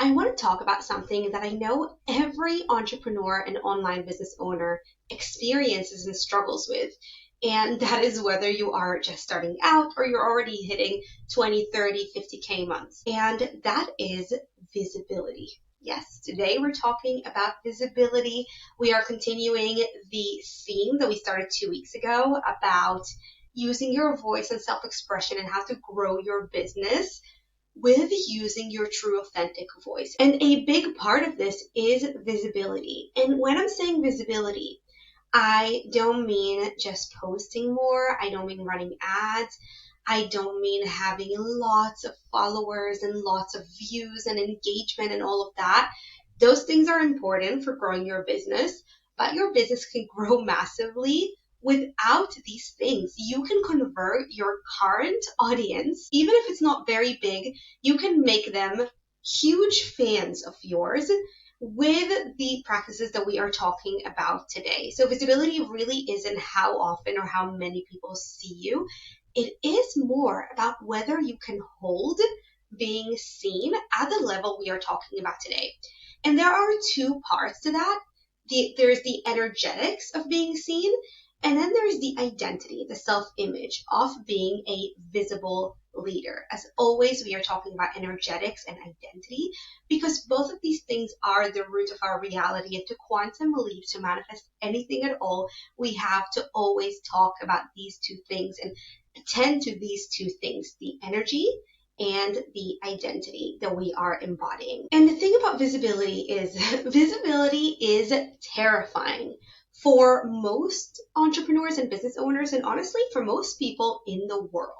I want to talk about something that I know every entrepreneur and online business owner experiences and struggles with. And that is whether you are just starting out or you're already hitting 20, 30, 50K months. And that is visibility. Yes, today we're talking about visibility. We are continuing the theme that we started 2 weeks ago about using your voice and self-expression and how to grow your business with using your true authentic voice. And a big part of this is visibility. And when I'm saying visibility, I don't mean just posting more. I don't mean running ads. I don't mean having lots of followers and lots of views and engagement and all of that. Those things are important for growing your business, but your business can grow massively without these things. You can convert your current audience, even if it's not very big, you can make them huge fans of yours with the practices that we are talking about today. So visibility really isn't how often or how many people see you. It is more about whether you can hold being seen at the level we are talking about today. And there are two parts to that. There's the energetics of being seen, and then there's the identity, the self-image of being a visible leader. As always, we are talking about energetics and identity because both of these things are the root of our reality. And to quantum leap, to manifest anything at all, we have to always talk about these two things and attend to these two things, the energy and the identity that we are embodying. And the thing about visibility is terrifying for most entrepreneurs and business owners, and honestly for most people in the world.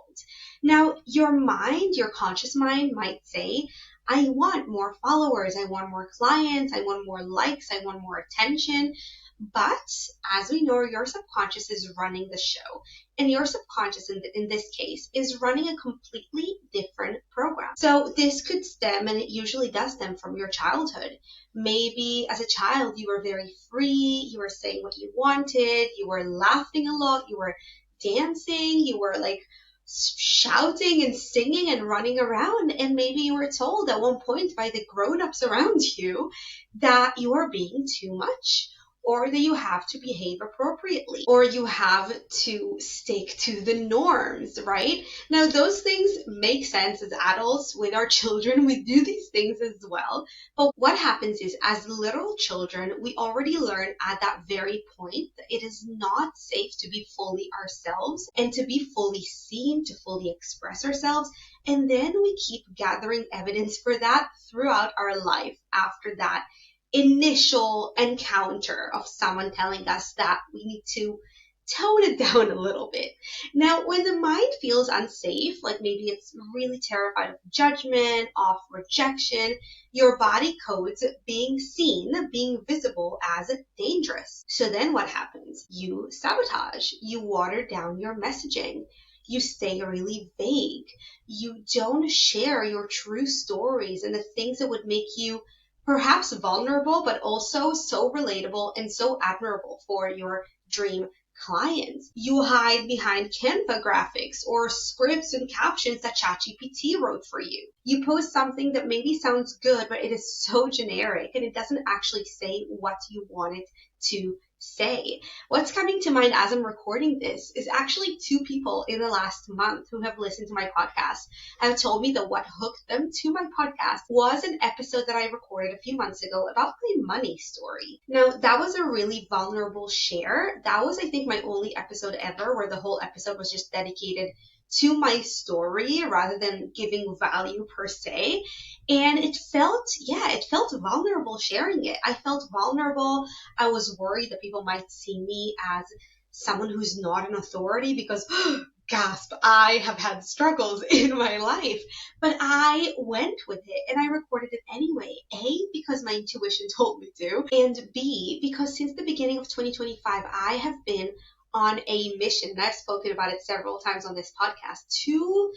Now, your mind, your conscious mind might say, I want more followers, I want more clients, I want more likes, I want more attention. But as we know, your subconscious is running the show. And your subconscious, in this case, is running a completely different program. So this could stem, and it usually does stem from your childhood. Maybe as a child, you were very free, you were saying what you wanted, you were laughing a lot, you were dancing, you were like shouting and singing and running around. And maybe you were told at one point by the grown-ups around you that you are being too much, or that you have to behave appropriately, or you have to stick to the norms, right? Now, those things make sense as adults. With our children, we do these things as well. But what happens is, as little children, we already learn at that very point that it is not safe to be fully ourselves and to be fully seen, to fully express ourselves. And then we keep gathering evidence for that throughout our life after that initial encounter of someone telling us that we need to tone it down a little bit. Now, when the mind feels unsafe, like maybe it's really terrified of judgment, of rejection, your body codes being seen, being visible as dangerous. So then what happens? You sabotage, you water down your messaging. You stay really vague. You don't share your true stories and the things that would make you perhaps vulnerable, but also so relatable and so admirable for your dream clients. You hide behind Canva graphics or scripts and captions that ChatGPT wrote for you. You post something that maybe sounds good, but it is so generic and it doesn't actually say what you want it to say. What's coming to mind as I'm recording this is actually 2 people in the last month who have listened to my podcast have told me that what hooked them to my podcast was an episode that I recorded a few months ago about my money story. Now, that was a really vulnerable share. That was, I think, my only episode ever where the whole episode was just dedicated to my story rather than giving value per se. And it felt vulnerable sharing it. I felt vulnerable. I was worried that people might see me as someone who's not an authority because, gasp, I have had struggles in my life. But I went with it and I recorded it anyway. A, because my intuition told me to, and B, because since the beginning of 2025, I have been on a mission, and I've spoken about it several times on this podcast, to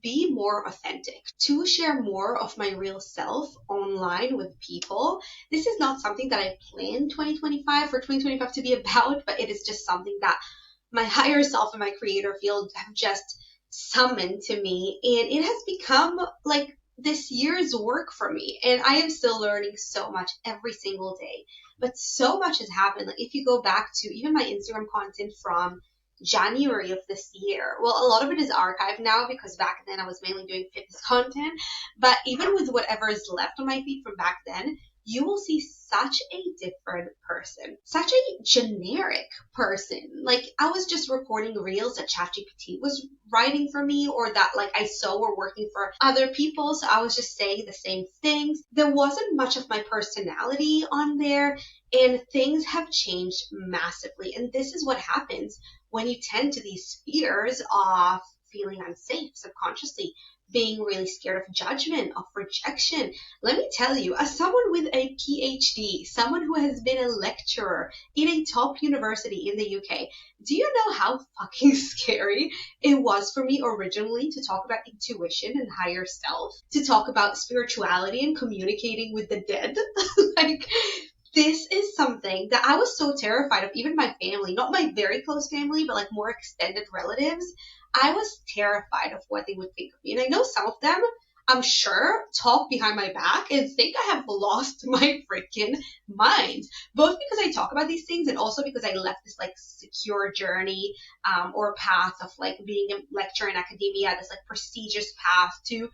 be more authentic, to share more of my real self online with people. This is not something that I planned 2025 to be about, but it is just something that my higher self and my creator field have just summoned to me, and it has become like this year's work for me, and I am still learning so much every single day. But so much has happened. Like if you go back to even my Instagram content from January of this year, well, a lot of it is archived now because back then I was mainly doing fitness content. But even with whatever is left on my feed from back then, you will see such a different person, such a generic person. Like I was just recording reels that ChatGPT was writing for me, or that like I saw were working for other people. So I was just saying the same things. There wasn't much of my personality on there, and things have changed massively. And this is what happens when you tend to these fears of feeling unsafe subconsciously, being really scared of judgment, of rejection. Let me tell you, as someone with a PhD, someone who has been a lecturer in a top university in the UK, do you know how fucking scary it was for me originally to talk about intuition and higher self, to talk about spirituality and communicating with the dead? Like, this is something that I was so terrified of. Even my family, not my very close family, but like more extended relatives, I was terrified of what they would think of me. And I know some of them, I'm sure, talk behind my back and think I have lost my freaking mind. Both because I talk about these things and also because I left this like secure journey or path of like being a lecturer in academia, this like prestigious path, to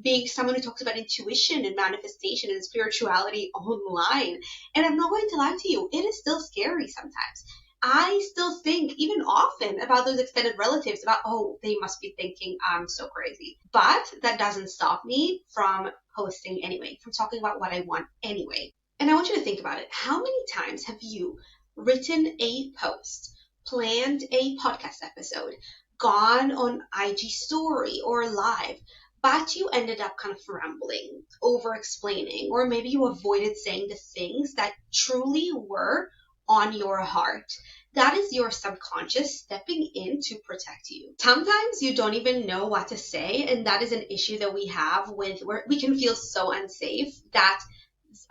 being someone who talks about intuition and manifestation and spirituality online. And I'm not going to lie to you, it is still scary sometimes. I still think, even often, about those extended relatives, about, oh, they must be thinking I'm so crazy. But that doesn't stop me from posting anyway, from talking about what I want anyway. And I want you to think about it. How many times have you written a post, planned a podcast episode, gone on IG story or live, but you ended up kind of rambling, over explaining, or maybe you avoided saying the things that truly were on your heart? That is your subconscious stepping in to protect you. Sometimes you don't even know what to say, and that is an issue that we have with where we can feel so unsafe that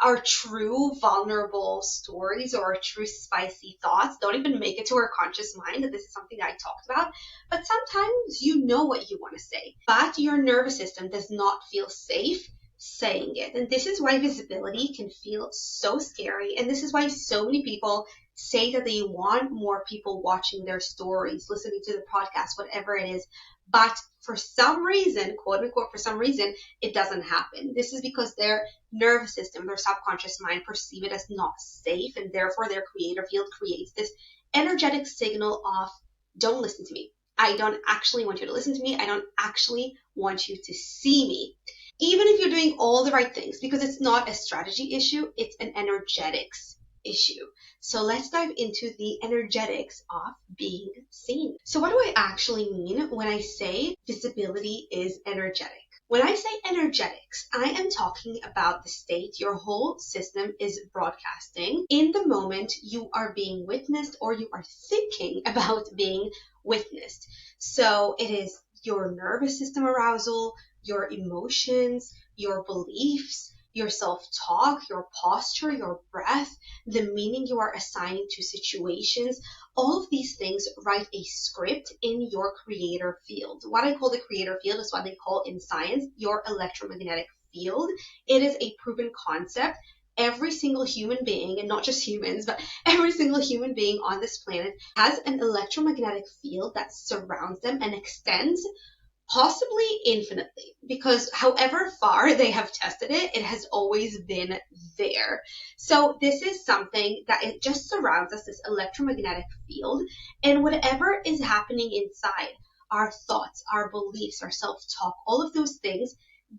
our true vulnerable stories or our true spicy thoughts don't even make it to our conscious mind. That this is something that I talked about. But sometimes you know what you want to say, but your nervous system does not feel safe saying it. And this is why visibility can feel so scary. And this is why so many people say that they want more people watching their stories, listening to the podcast, whatever it is. But for some reason, quote unquote, for some reason, it doesn't happen. This is because their nervous system, their subconscious mind perceive it as not safe. And therefore their creator field creates this energetic signal of, don't listen to me. I don't actually want you to listen to me. I don't actually want you to see me. Even if you're doing all the right things, because it's not a strategy issue, it's an energetics issue. So let's dive into the energetics of being seen. So what do I actually mean when I say visibility is energetic? When I say energetics, I am talking about the state your whole system is broadcasting in the moment you are being witnessed or you are thinking about being witnessed. So it is your nervous system arousal, your emotions, your beliefs, your self-talk, your posture, your breath, the meaning you are assigning to situations. All of these things write a script in your creator field. What I call the creator field is what they call in science your electromagnetic field. It is a proven concept. Every single human being, and not just humans, but every single human being on this planet has an electromagnetic field that surrounds them and extends possibly infinitely, because however far they have tested it, it has always been there. So this is something that it just surrounds us, this electromagnetic field, and whatever is happening inside, our thoughts, our beliefs, our self-talk, all of those things,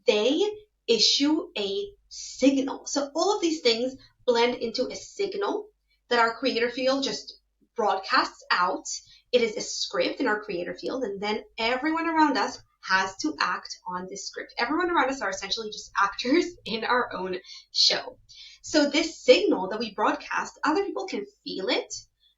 they issue a signal. So all of these things blend into a signal that our creator field just broadcasts out. It is a script in our creator field, and then everyone around us has to act on this script. Everyone around us are essentially just actors in our own show. So this signal that we broadcast, other people can feel it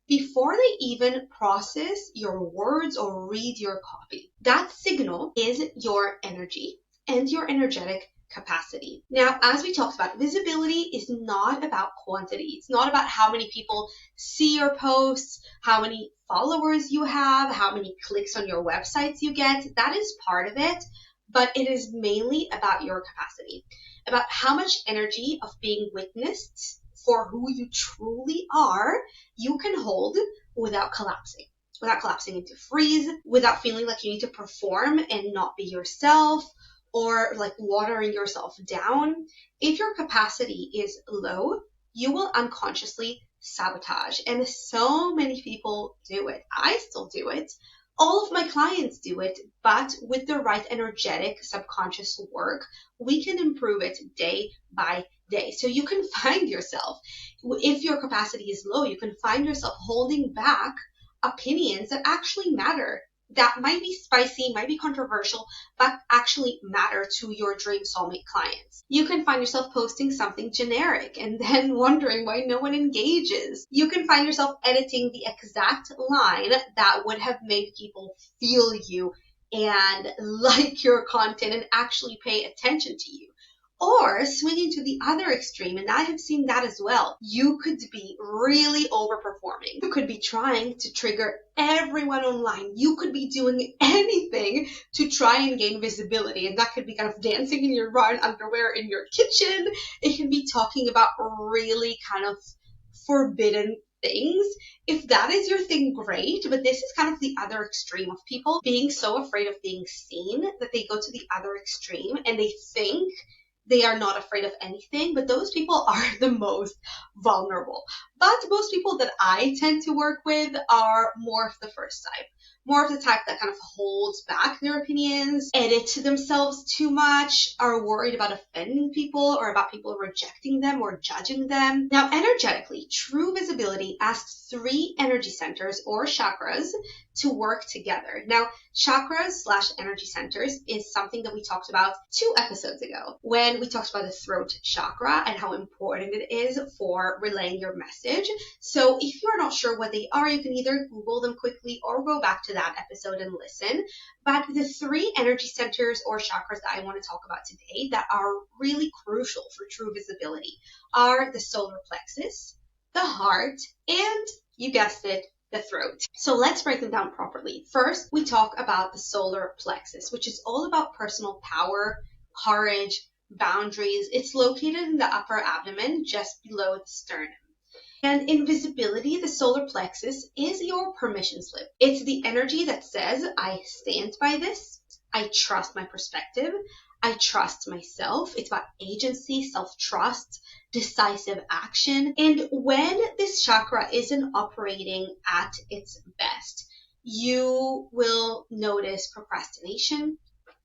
before they even process your words or read your copy. That signal is your energy and your energetic capacity. Now, as we talked about, visibility is not about quantity. It's not about how many people see your posts, how many followers you have, how many clicks on your websites you get. That is part of it. but it is mainly about your capacity, about how much energy of being witnessed for who you truly are you can hold without collapsing. Without collapsing into freeze, without feeling like you need to perform and not be yourself, or like watering yourself down. If your capacity is low, you will unconsciously sabotage. And so many people do it. I still do it. All of my clients do it, but with the right energetic subconscious work, we can improve it day by day. So you can find yourself, if your capacity is low, you can find yourself holding back opinions that actually matter, that might be spicy, might be controversial, but actually matter to your dream soulmate clients. You can find yourself posting something generic and then wondering why no one engages. You can find yourself editing the exact line that would have made people feel you and like your content and actually pay attention to you. Or swinging to the other extreme, and I have seen that as well. You could be really overperforming. You could be trying to trigger everyone online. You could be doing anything to try and gain visibility, and that could be kind of dancing in your bra and underwear in your kitchen. It can be talking about really kind of forbidden things. If that is your thing, great, but this is kind of the other extreme of people being so afraid of being seen that they go to the other extreme and they think they are not afraid of anything, but those people are the most vulnerable. But most people that I tend to work with are more of the first type. More of the type that kind of holds back their opinions, edit themselves too much, are worried about offending people or about people rejecting them or judging them. Now, energetically, true visibility asks 3 energy centers or chakras to work together. Now, chakras/energy centers is something that we talked about 2 episodes ago when we talked about the throat chakra and how important it is for relaying your message. So if you're not sure what they are, you can either Google them quickly or go back to that episode and listen. But the 3 energy centers or chakras that I want to talk about today that are really crucial for true visibility are the solar plexus, the heart, and you guessed it, the throat. So let's break them down properly. First, we talk about the solar plexus, which is all about personal power, courage, boundaries. It's located in the upper abdomen, just below the sternum. And in visibility, the solar plexus is your permission slip. It's the energy that says, I stand by this, I trust my perspective, I trust myself. It's about agency, self-trust, decisive action. And when this chakra isn't operating at its best, you will notice procrastination,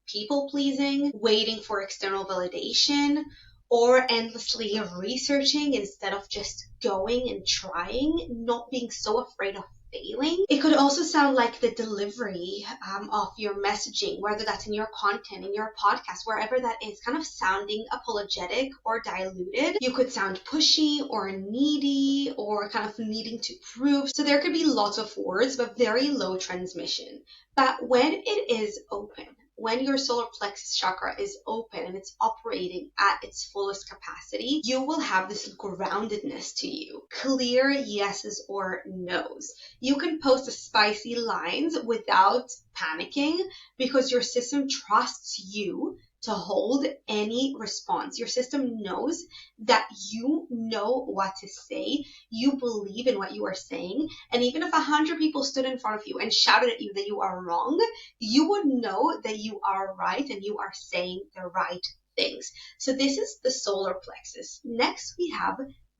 people-pleasing, waiting for external validation, or endlessly researching instead of just going and trying, not being so afraid of failing. It could also sound like the delivery of your messaging, whether that's in your content, in your podcast, wherever that is, kind of sounding apologetic or diluted. You could sound pushy or needy or kind of needing to prove. So there could be lots of words, but very low transmission. But when it is open, when your solar plexus chakra is open and it's operating at its fullest capacity, you will have this groundedness to you. Clear yeses or nos. You can post spicy lines without panicking because your system trusts you to hold any response. Your system knows that you know what to say, you believe in what you are saying, and even if 100 people stood in front of you and shouted at you that you are wrong, you would know that you are right and you are saying the right things. So this is the solar plexus. Next, we have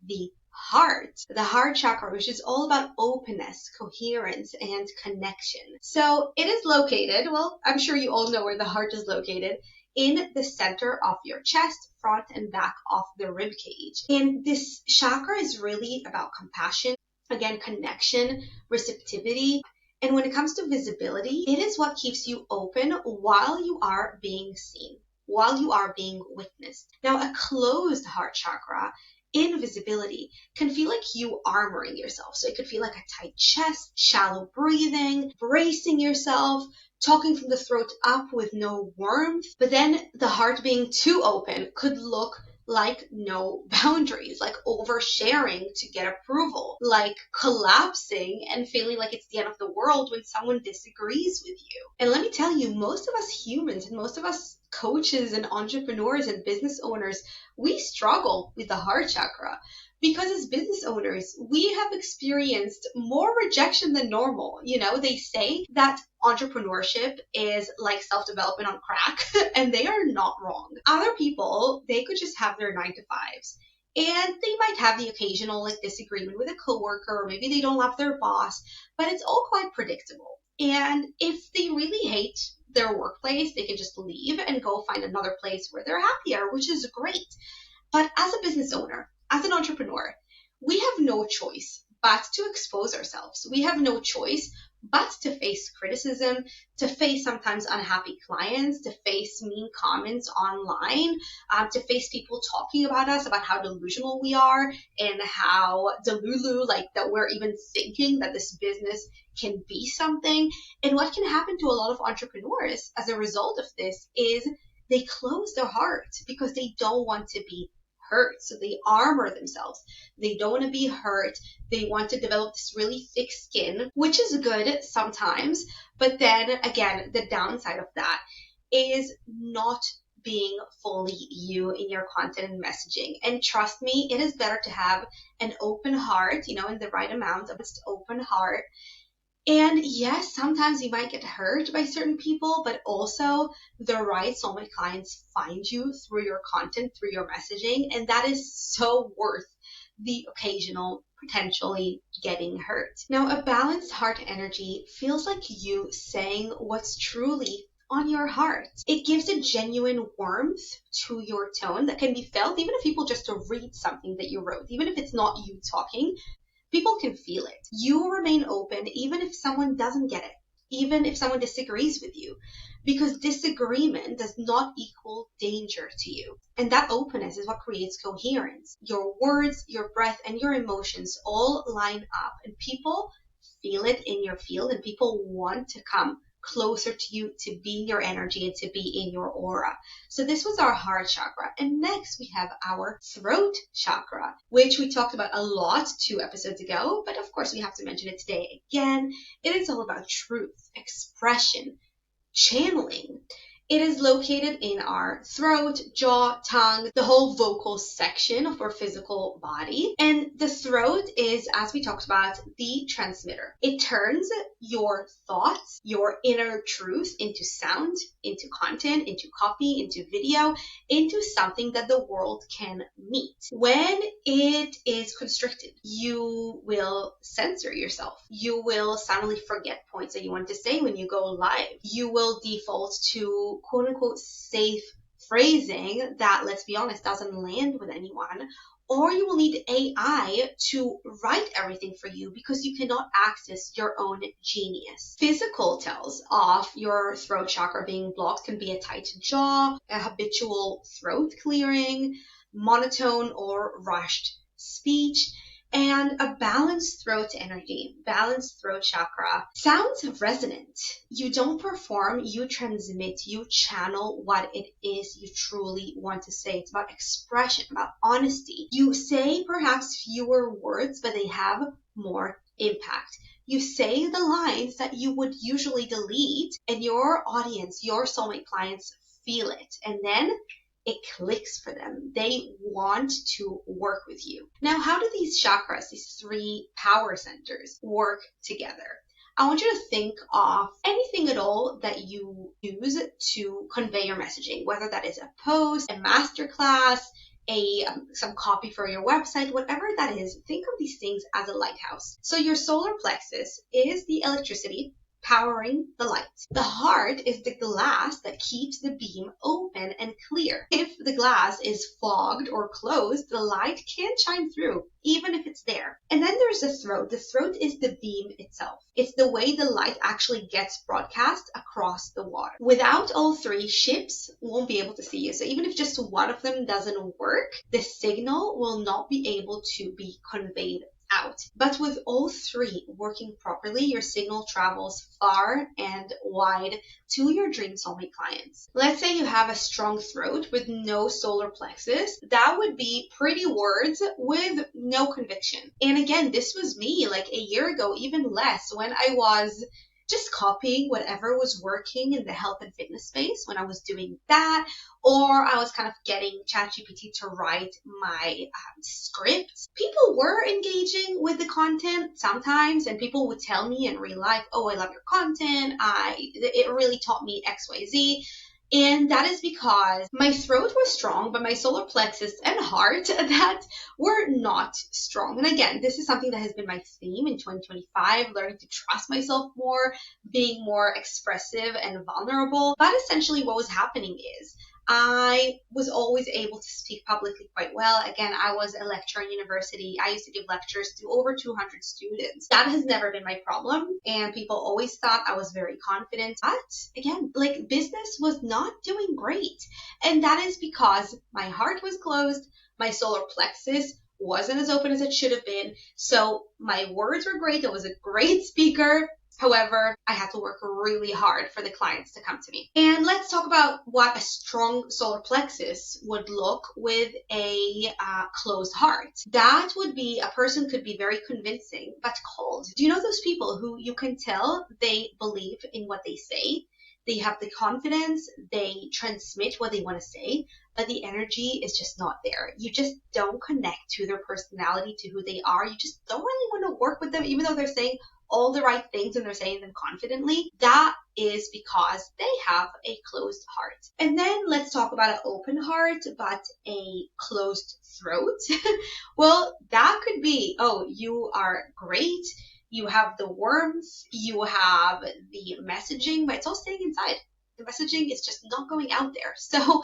the heart chakra, which is all about openness, coherence, and connection. So it is located, well, I'm sure you all know where the heart is located, in the center of your chest, front and back of the rib cage. And this chakra is really about compassion, again, connection, receptivity. And when it comes to visibility, it is what keeps you open while you are being seen, while you are being witnessed. Now, a closed heart chakra in visibility can feel like you armoring yourself. So it could feel like a tight chest, shallow breathing, bracing yourself, talking from the throat up with no warmth. But then the heart being too open could look like no boundaries, like oversharing to get approval, like collapsing and feeling like it's the end of the world when someone disagrees with you. And let me tell you, most of us humans and most of us coaches and entrepreneurs and business owners, we struggle with the heart chakra. Because as business owners, we have experienced more rejection than normal. You know, they say that entrepreneurship is like self-development on crack, and they are not wrong. Other people, they could just have their 9 to 5s. And they might have the occasional like disagreement with a coworker, or maybe they don't love their boss, but it's all quite predictable. And if they really hate their workplace, they can just leave and go find another place where they're happier, which is great. But as a business owner, as an entrepreneur, we have no choice but to expose ourselves. We have no choice but to face criticism, to face sometimes unhappy clients, to face mean comments online, to face people talking about us, about how delusional we are and how delulu, like that we're even thinking that this business can be something. And what can happen to a lot of entrepreneurs as a result of this is they close their heart because they don't want to be hurt. So they armor themselves. They don't want to be hurt. They want to develop this really thick skin, which is good sometimes. But then again, the downside of that is not being fully you in your content and messaging. And trust me, it is better to have an open heart, you know, in the right amount of just open heart. And yes, sometimes you might get hurt by certain people, but also the right soulmate clients find you through your content, through your messaging, and that is so worth the occasional potentially getting hurt. Now, a balanced heart energy feels like you saying what's truly on your heart. It gives a genuine warmth to your tone that can be felt even if people just read something that you wrote, even if it's not you talking. People can feel it. You remain open even if someone doesn't get it, even if someone disagrees with you, because disagreement does not equal danger to you. And that openness is what creates coherence. Your words, your breath, and your emotions all line up, and people feel it in your field, and people want to come closer to you, to be in your energy and to be in your aura. So this was our heart chakra. And next we have our throat chakra, which we talked about a lot 2 episodes ago, but of course we have to mention it today again. It is all about truth, expression, channeling. It is located in our throat, jaw, tongue, the whole vocal section of our physical body. And the throat is, as we talked about, the transmitter. It turns your thoughts, your inner truth into sound, into content, into copy, into video, into something that the world can meet. When it is constricted, you will censor yourself. You will suddenly forget points that you want to say when you go live. You will default to quote unquote safe phrasing that, let's be honest, doesn't land with anyone. Or you will need AI to write everything for you because you cannot access your own genius. Physical tells of your throat chakra being blocked can be a tight jaw, a habitual throat clearing, monotone or rushed speech, and a balanced throat energy, balanced throat chakra, sounds resonant. You don't perform, you transmit, you channel what it is you truly want to say. It's about expression, about honesty. You say perhaps fewer words, but they have more impact. You say the lines that you would usually delete, and your audience, your soulmate clients feel it. And then it clicks for them. They want to work with you. Now, how do these chakras, these 3 power centers, work together? I want you to think of anything at all that you use to convey your messaging, whether that is a post, a masterclass, some copy for your website, whatever that is. Think of these things as a lighthouse. So your solar plexus is the electricity powering the light. The heart is the glass that keeps the beam open and clear. If the glass is fogged or closed, the light can't shine through, even if it's there. And then there's the throat. The throat is the beam itself. It's the way the light actually gets broadcast across the water. Without all 3, ships won't be able to see you. So even if just one of them doesn't work, the signal will not be able to be conveyed out. But with all three working properly, your signal travels far and wide to your dream soulmate clients. Let's say you have a strong throat with no solar plexus. That would be pretty words with no conviction. And again, this was me like a year ago, even less, when I was just copying whatever was working in the health and fitness space. When I was doing that, or I was kind of getting ChatGPT to write my scripts, people were engaging with the content sometimes, and people would tell me in real life, oh, I love your content, it really taught me XYZ. And that is because my throat was strong, but my solar plexus and heart that were not strong. And again, this is something that has been my theme in 2025, learning to trust myself more, being more expressive and vulnerable. But essentially what was happening is I was always able to speak publicly quite well. Again, I was a lecturer in university. I used to give lectures to over 200 students. That has never been my problem. And people always thought I was very confident. But again, like business was not doing great. And that is because my heart was closed. My solar plexus wasn't as open as it should have been. So my words were great. I was a great speaker. However, I had to work really hard for the clients to come to me. And let's talk about what a strong solar plexus would look with a closed heart. That would be, a person could be very convincing, but cold. Do you know those people who you can tell they believe in what they say? They have the confidence, they transmit what they want to say, but the energy is just not there. You just don't connect to their personality, to who they are. You just don't really want to work with them, even though they're saying all the right things and they're saying them confidently. That is because they have a closed heart. And then let's talk about an open heart, but a closed throat. Well, that could be, oh, you are great. You have the warmth, you have the messaging, but it's all staying inside. The messaging is just not going out there. So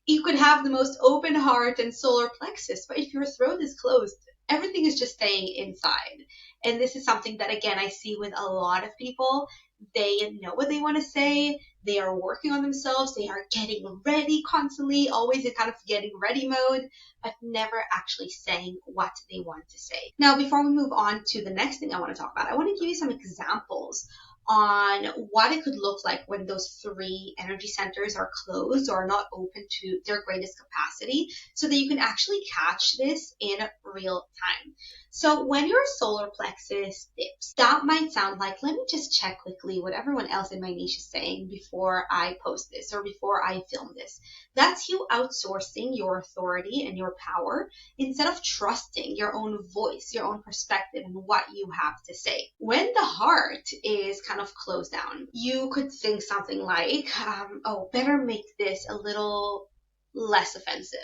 you could have the most open heart and solar plexus, but if your throat is closed, everything is just staying inside. And this is something that, again, I see with a lot of people. They know what they want to say. They are working on themselves. They are getting ready constantly, always in kind of getting ready mode, but never actually saying what they want to say. Now, before we move on to the next thing I want to talk about, I want to give you some examples on what it could look like when those three energy centers are closed or are not open to their greatest capacity, so that you can actually catch this in real time. So when your solar plexus dips, that might sound like, let me just check quickly what everyone else in my niche is saying before I post this or before I film this. That's you outsourcing your authority and your power instead of trusting your own voice, your own perspective, and what you have to say. When the heart is kind of closed down, you could think something like, oh, better make this a little less offensive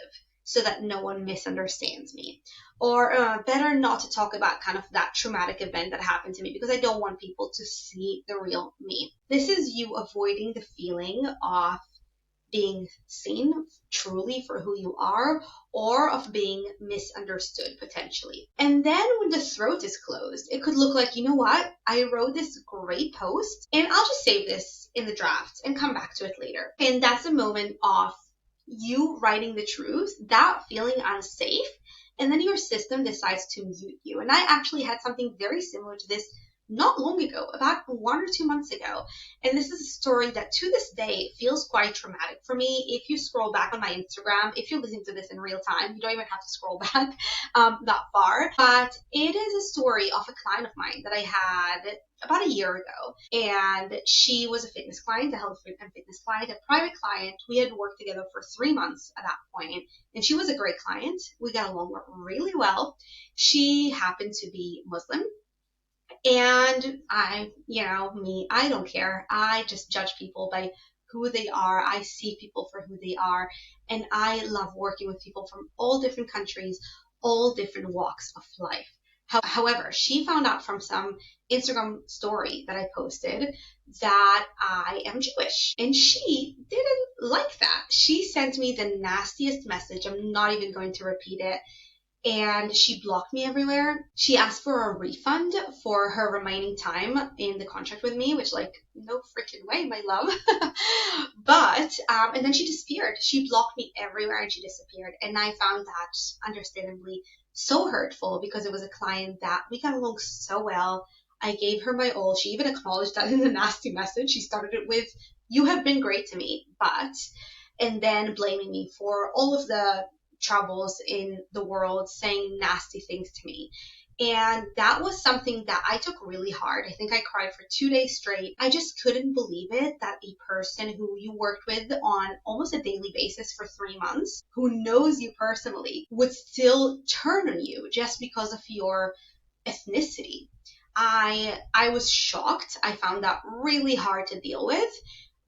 so that no one misunderstands me. Or better not to talk about kind of that traumatic event that happened to me because I don't want people to see the real me. This is you avoiding the feeling of being seen truly for who you are, or of being misunderstood potentially. And then when the throat is closed, it could look like, you know what? I wrote this great post and I'll just save this in the draft and come back to it later. And that's a moment of you writing the truth, that feeling unsafe, and then your system decides to mute you. And I actually had something very similar to this not long ago, about 1 or 2 months ago. And this is a story that to this day feels quite traumatic for me. If you scroll back on my Instagram, if you're listening to this in real time, you don't even have to scroll back that far. But it is a story of a client of mine that I had about a year ago. And she was a fitness client, a health and fitness client, a private client. We had worked together for 3 months at that point, and she was a great client. We got along really well. She happened to be Muslim. And I don't care. I just judge people by who they are. I see people for who they are. And I love working with people from all different countries, all different walks of life. However, she found out from some Instagram story that I posted that I am Jewish. And she didn't like that. She sent me the nastiest message. I'm not even going to repeat it. and she blocked me everywhere. She asked for a refund for her remaining time in the contract with me, which, like, no freaking way, my love. And then she disappeared. She blocked me everywhere and she disappeared. And I found that understandably so hurtful, because it was a client that we got along so well. I gave her my all. She even acknowledged that in the nasty message. She started it with, "You have been great to me, but," and then blaming me for all of the troubles in the world, saying nasty things to me. And that was something that I took really hard. I think I cried for 2 days straight. I just couldn't believe it that a person who you worked with on almost a daily basis for 3 months, who knows you personally, would still turn on you just because of your ethnicity. I was shocked. I found that really hard to deal with.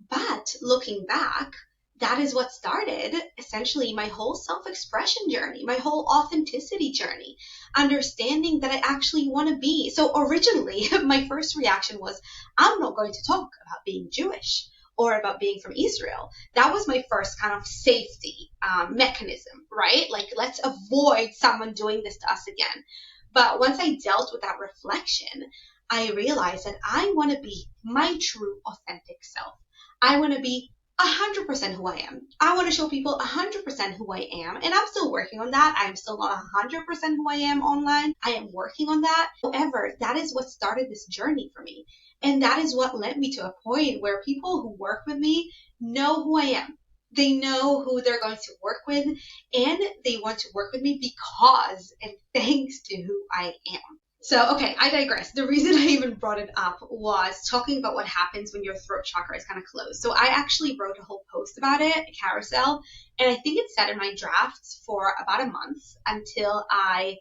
But looking back, that is what started essentially my whole self-expression journey, my whole authenticity journey, understanding that I actually want to be. So originally, my first reaction was, I'm not going to talk about being Jewish or about being from Israel. That was my first kind of safety mechanism, right? Like, let's avoid someone doing this to us again. But once I dealt with that reflection, I realized that I want to be my true, authentic self. I want to be 100% who I am. I want to show people 100% who I am. And I'm still working on that. I'm still not 100% who I am online. I am working on that. However, that is what started this journey for me. And that is what led me to a point where people who work with me know who I am. They know who they're going to work with, and they want to work with me because and thanks to who I am. So, okay, I digress. The reason I even brought it up was talking about what happens when your throat chakra is kind of closed. So I actually wrote a whole post about it, a carousel, and I think it sat in my drafts for about a month until I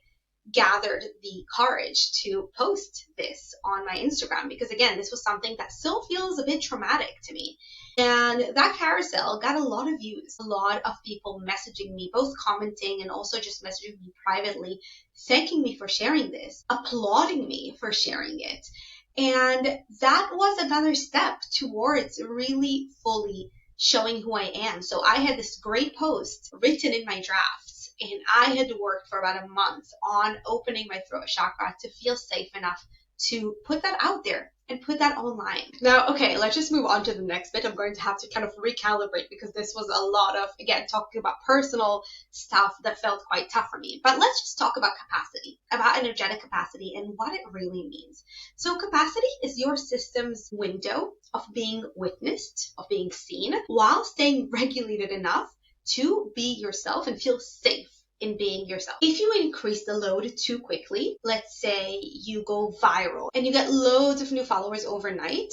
gathered the courage to post this on my Instagram, because again, this was something that still feels a bit traumatic to me. And that carousel got a lot of views, a lot of people messaging me, both commenting and also just messaging me privately, thanking me for sharing this, applauding me for sharing it. And that was another step towards really fully showing who I am. So I had this great post written in my drafts, and I had worked for about a month on opening my throat chakra to feel safe enough to put that out there and put that online. Now, okay, let's just move on to the next bit. I'm going to have to kind of recalibrate because this was a lot of, again, talking about personal stuff that felt quite tough for me. But let's just talk about capacity, about energetic capacity and what it really means. So capacity is your system's window of being witnessed, of being seen, while staying regulated enough to be yourself and feel safe in being yourself. If you increase the load too quickly, let's say you go viral and you get loads of new followers overnight,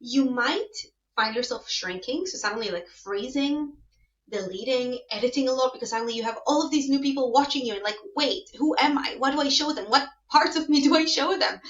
you might find yourself shrinking. So suddenly like freezing, deleting, editing a lot, because suddenly you have all of these new people watching you and like, wait, who am I? What do I show them? What parts of me do I show them?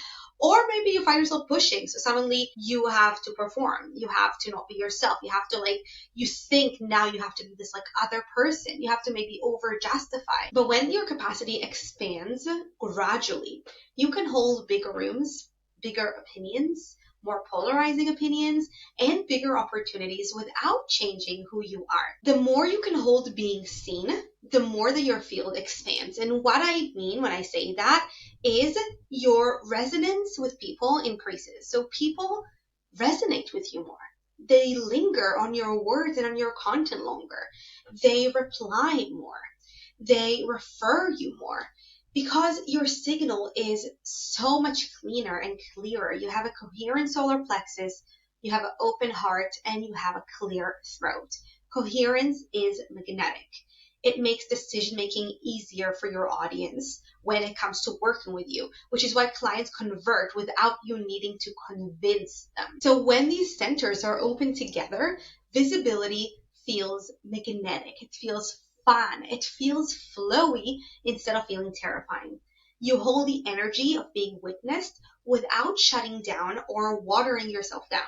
Or maybe you find yourself pushing. So suddenly you have to perform. You have to not be yourself. You have to you think now you have to be this other person. You have to maybe over justify. But when your capacity expands gradually, you can hold bigger rooms, bigger opinions, more polarizing opinions, and bigger opportunities without changing who you are. The more you can hold being seen, the more that your field expands. And what I mean when I say that is your resonance with people increases. So people resonate with you more. They linger on your words and on your content longer. They reply more. They refer you more. Because your signal is so much cleaner and clearer. You have a coherent solar plexus, you have an open heart, and you have a clear throat. Coherence is magnetic. It makes decision-making easier for your audience when it comes to working with you, which is why clients convert without you needing to convince them. So when these centers are open together, visibility feels magnetic. It feels fun. It feels flowy instead of feeling terrifying. You hold the energy of being witnessed without shutting down or watering yourself down.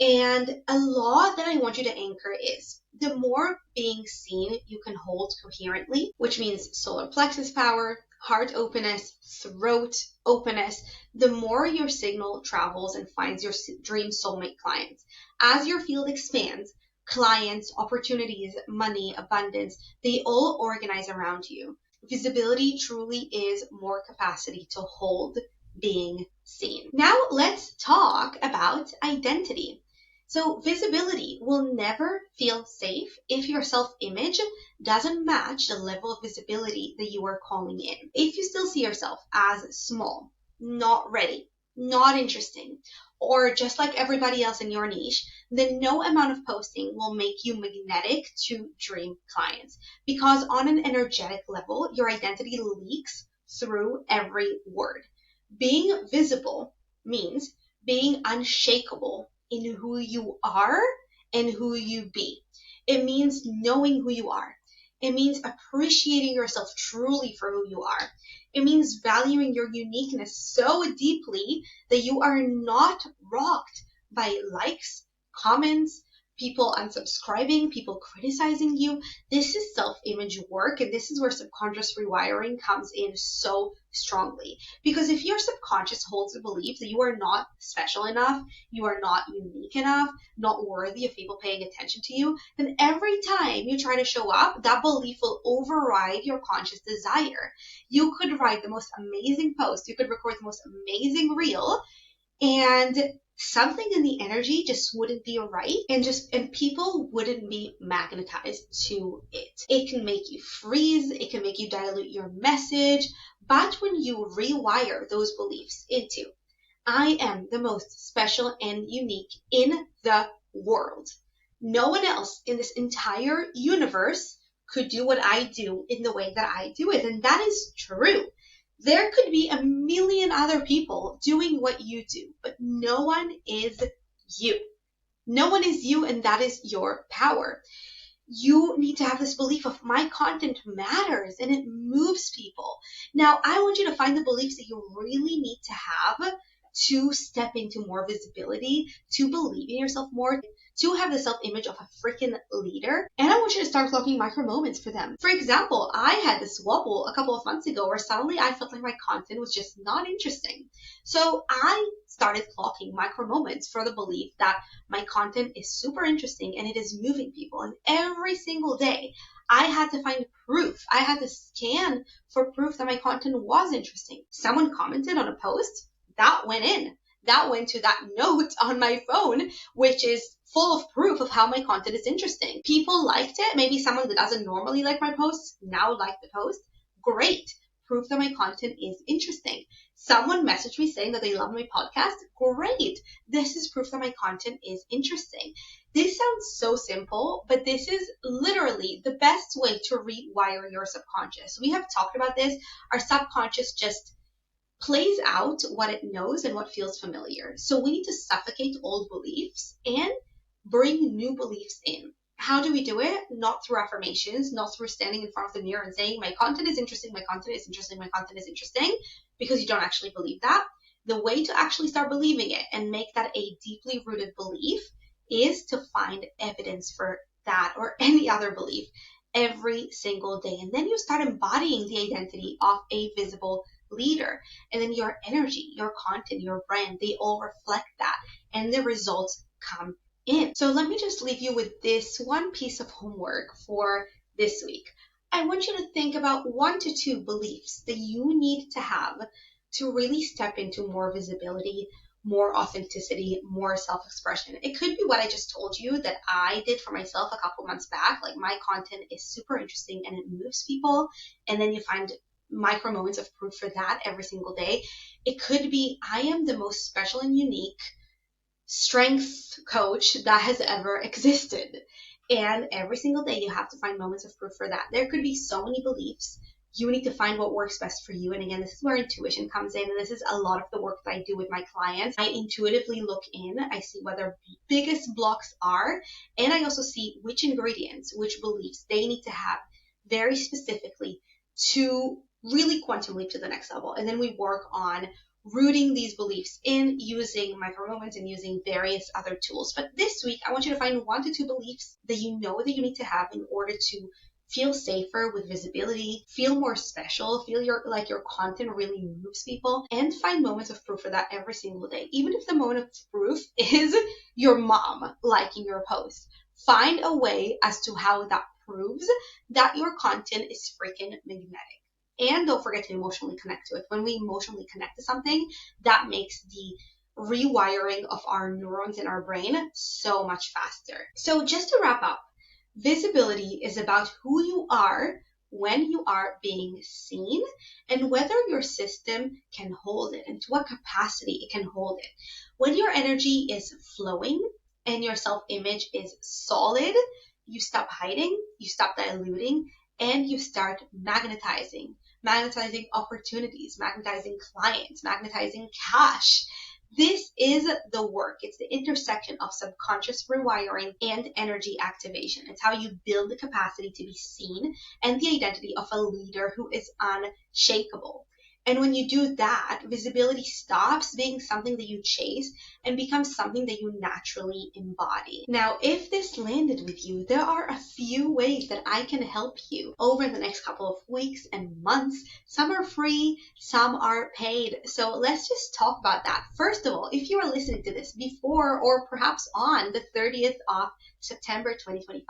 And a law that I want you to anchor is the more being seen you can hold coherently, which means solar plexus power, heart openness, throat openness, the more your signal travels and finds your dream soulmate clients. As your field expands, clients, opportunities, money, abundance, they all organize around you. Visibility truly is more capacity to hold being seen. Now let's talk about identity. So visibility will never feel safe if your self-image doesn't match the level of visibility that you are calling in. If you still see yourself as small, not ready, not interesting, or just like everybody else in your niche, then no amount of posting will make you magnetic to dream clients, because on an energetic level, your identity leaks through every word. Being visible means being unshakable in who you are and who you be. It means knowing who you are. It means appreciating yourself truly for who you are. It means valuing your uniqueness so deeply that you are not rocked by likes, comments, people unsubscribing, people criticizing you. This is self-image work, and this is where subconscious rewiring comes in so strongly. Because if your subconscious holds the belief that you are not special enough, you are not unique enough, not worthy of people paying attention to you, then every time you try to show up, that belief will override your conscious desire. You could write the most amazing post, you could record the most amazing reel, and something in the energy just wouldn't be right, and people wouldn't be magnetized to it. It can make you freeze, it can make you dilute your message. But when you rewire those beliefs into, I am the most special and unique in the world, no one else in this entire universe could do what I do in the way that I do it, and that is true. There could be a million other people doing what you do, but no one is you. No one is you, and that is your power. You need to have this belief of my content matters and it moves people. Now, I want you to find the beliefs that you really need to have to step into more visibility, to believe in yourself more, to have the self-image of a freaking leader. And I want you to start clocking micro moments for them. For example, I had this wobble a couple of months ago where suddenly I felt like my content was just not interesting. So I started clocking micro moments for the belief that my content is super interesting and it is moving people. And every single day, I had to find proof. I had to scan for proof that my content was interesting. Someone commented on a post, that went in. That went to that note on my phone, which is full of proof of how my content is interesting. People liked it. Maybe someone that doesn't normally like my posts now liked the post. Great. Proof that my content is interesting. Someone messaged me saying that they love my podcast. Great. This is proof that my content is interesting. This sounds so simple, but this is literally the best way to rewire your subconscious. We have talked about this. Our subconscious just plays out what it knows and what feels familiar. So we need to suffocate old beliefs and bring new beliefs in. How do we do it? Not through affirmations, not through standing in front of the mirror and saying, my content is interesting, my content is interesting, my content is interesting, because you don't actually believe that. The way to actually start believing it and make that a deeply rooted belief is to find evidence for that or any other belief every single day. And then you start embodying the identity of a visible leader. And then your energy, your content, your brand, they all reflect that. And the results come in. So let me just leave you with this one piece of homework for this week. I want you to think about 1 to 2 beliefs that you need to have to really step into more visibility, more authenticity, more self-expression. It could be what I just told you that I did for myself a couple months back. Like, my content is super interesting and it moves people. And then you find micro moments of proof for that every single day. It could be, I am the most special and unique strength coach that has ever existed. And every single day you have to find moments of proof for that. There could be so many beliefs. You need to find what works best for you. And again, this is where intuition comes in. And this is a lot of the work that I do with my clients. I intuitively look in. I see where their biggest blocks are. And I also see which ingredients, which beliefs they need to have very specifically to really quantum leap to the next level. And then we work on rooting these beliefs in using micro moments and using various other tools. But this week, I want you to find 1 to 2 beliefs that you know that you need to have in order to feel safer with visibility, feel more special, feel like your content really moves people, and find moments of proof for that every single day. Even if the moment of proof is your mom liking your post, find a way as to how that proves that your content is freaking magnetic. And don't forget to emotionally connect to it. When we emotionally connect to something, that makes the rewiring of our neurons in our brain so much faster. So just to wrap up, visibility is about who you are when you are being seen and whether your system can hold it and to what capacity it can hold it. When your energy is flowing and your self-image is solid, you stop hiding, you stop diluting, and you start magnetizing opportunities, magnetizing clients, magnetizing cash. This is the work. It's the intersection of subconscious rewiring and energy activation. It's how you build the capacity to be seen and the identity of a leader who is unshakable. And when you do that, visibility stops being something that you chase and becomes something that you naturally embody. Now, if this landed with you, there are a few ways that I can help you over the next couple of weeks and months. Some are free, some are paid. So let's just talk about that. First of all, if you are listening to this before or perhaps on the 30th of September 2025,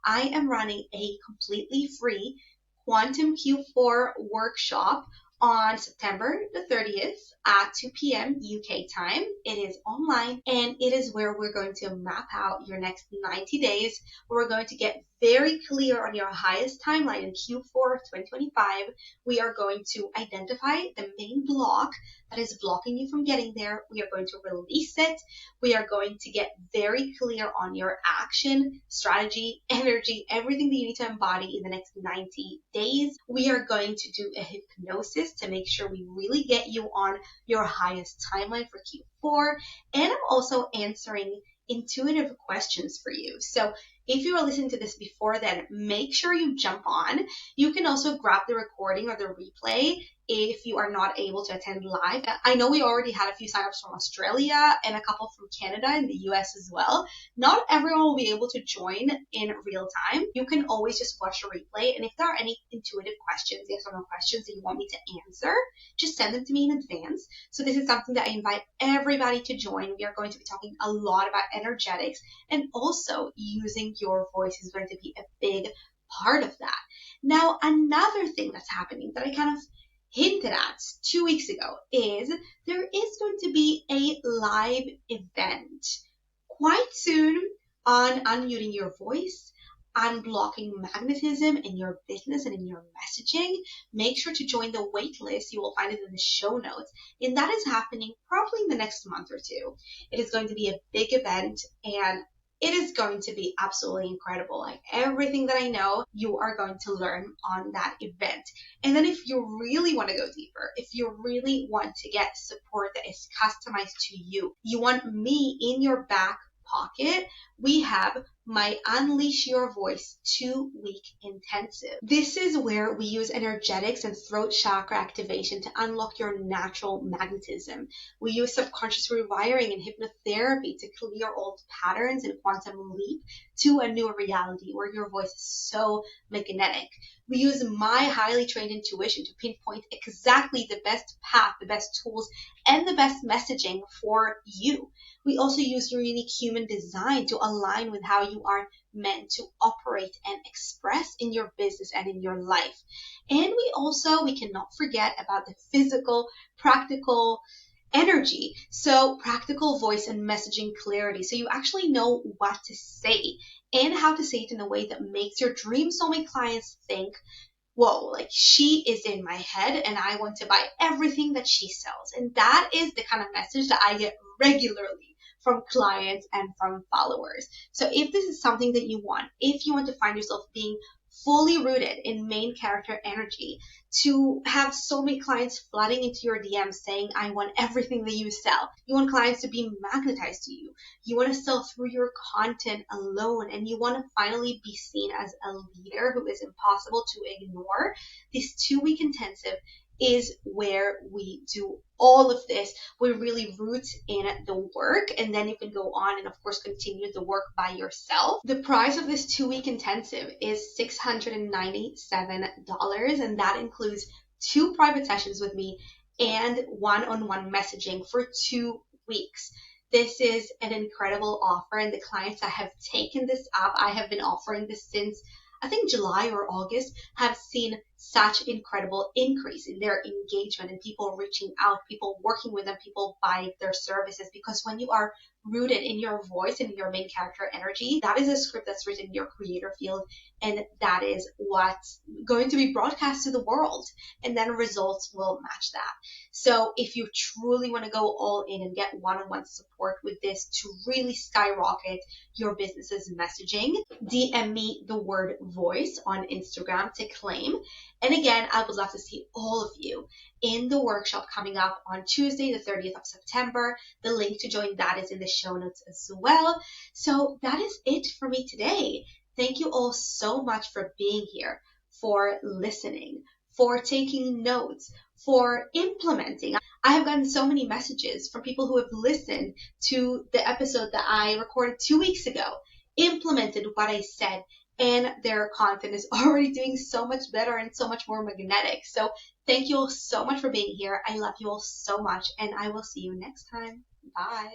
I am running a completely free Quantum Q4 workshop on September the 30th at 2 p.m. UK time. It is online and it is where we're going to map out your next 90 days. We're going to get very clear on your highest timeline in Q4 of 2025. We are going to identify the main block that is blocking you from getting there. We are going to release it. We are going to get very clear on your action, strategy, energy, everything that you need to embody in the next 90 days. We are going to do a hypnosis to make sure we really get you on your highest timeline for Q4. And I'm also answering intuitive questions for you. So if you are listening to this before then, make sure you jump on. You can also grab the recording or the replay if you are not able to attend live. I know we already had a few signups from Australia and a couple from Canada and the US as well. Not everyone will be able to join in real time. You can always just watch a replay. And if there are any intuitive questions, yes or no questions that you want me to answer, just send them to me in advance. So this is something that I invite everybody to join. We are going to be talking a lot about energetics, and also using your voice is going to be a big part of that. Now, another thing that's happening that I kind of hinted at 2 weeks ago is there is going to be a live event quite soon on unmuting your voice, unblocking magnetism in your business and in your messaging. Make sure to join the wait list. You will find it in the show notes. And that is happening probably in the next month or two. It is going to be a big event and it is going to be absolutely incredible. Like everything that I know, you are going to learn on that event. And then if you really want to go deeper, if you really want to get support that is customized to you, you want me in your back pocket, we have my Unleash Your Voice 2-week intensive. This is where we use energetics and throat chakra activation to unlock your natural magnetism. We use subconscious rewiring and hypnotherapy to clear old patterns and quantum leap to a new reality where your voice is so magnetic. We use my highly trained intuition to pinpoint exactly the best path, the best tools, and the best messaging for you. We also use your unique human design to align with how you are meant to operate and express in your business and in your life. And we cannot forget about the physical, practical energy. So practical voice and messaging clarity. So you actually know what to say and how to say it in a way that makes your dream soulmate clients think, whoa, like she is in my head and I want to buy everything that she sells. And that is the kind of message that I get regularly from clients and from followers. So if this is something that you want, if you want to find yourself being fully rooted in main character energy, to have soulmate clients flooding into your DMs saying, I want everything that you sell. You want clients to be magnetized to you. You want to sell through your content alone, and you want to finally be seen as a leader who is impossible to ignore. This 2-week intensive is where we do all of this. We really root in the work, and then you can go on and of course continue the work by yourself. The price of this 2-week intensive is $697, and that includes 2 private sessions with me and one-on-one messaging for 2 weeks. This is an incredible offer, and the clients that have taken this up, I have been offering this since I think July or August, have seen such incredible increase in their engagement and people reaching out, people working with them, people buying their services. Because when you are rooted in your voice and your main character energy, that is a script that's written in your creator field, and that is what's going to be broadcast to the world, and then results will match that. So if you truly want to go all in and get one-on-one support with this to really skyrocket your business's messaging, DM me the word voice on Instagram to claim. And again, I would love to see all of you in the workshop coming up on Tuesday, the 30th of September. The link to join that is in the show notes as well. So that is it for me today. Thank you all so much for being here, for listening, for taking notes, for implementing. I have gotten so many messages from people who have listened to the episode that I recorded 2 weeks ago, implemented what I said, and their content is already doing so much better and so much more magnetic. So thank you all so much for being here. I love you all so much, and I will see you next time. Bye.